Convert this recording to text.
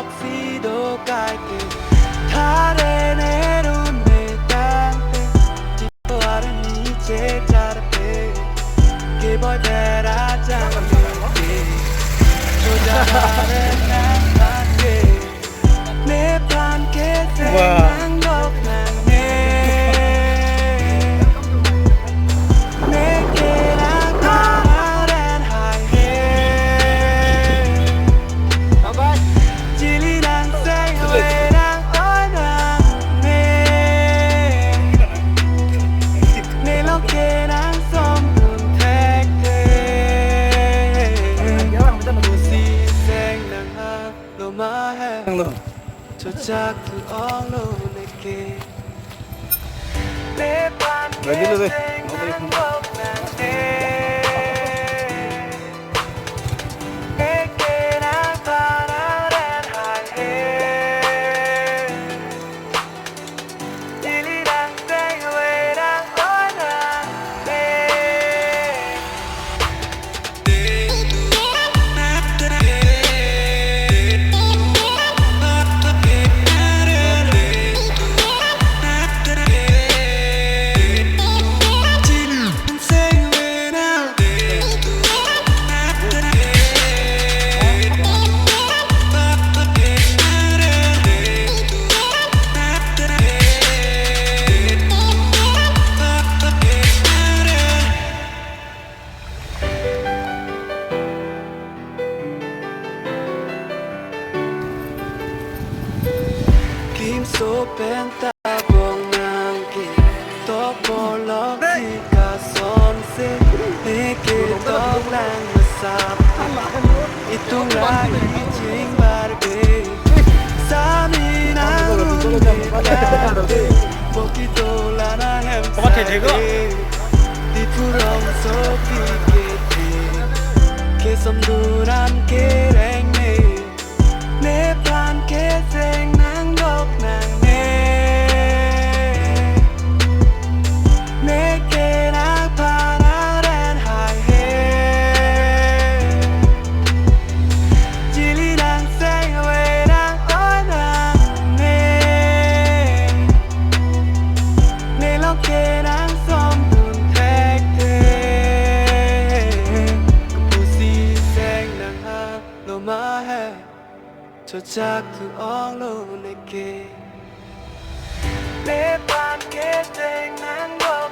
oxido caite thare ne rune tante tipo are niche charte ke boy bera jange chojare nante ne pan ke se nang dok nang ne ne ke nang tharen hai he chili nang say we nang oi nang ne lo ke nang som dun thek the si seng nang ha lo ma he cho chắc từ ong lo ne ke ne pan ke nang dok nang ne Kim so penta bong nang ki to bolok ki ka son se ke to lang sa itung lagi ching barbe sami na ru pokito lana hem sa di purong so ki ke som duran ke reng ne plan ke seng nang dok nang ne ke nang panaren hai he chili nang say we nang oi nang ne lo ke nang som dun thek the pusi seng nang ha lo ma he cho chắc từ ong lo ne ke ne pan ke teng nang go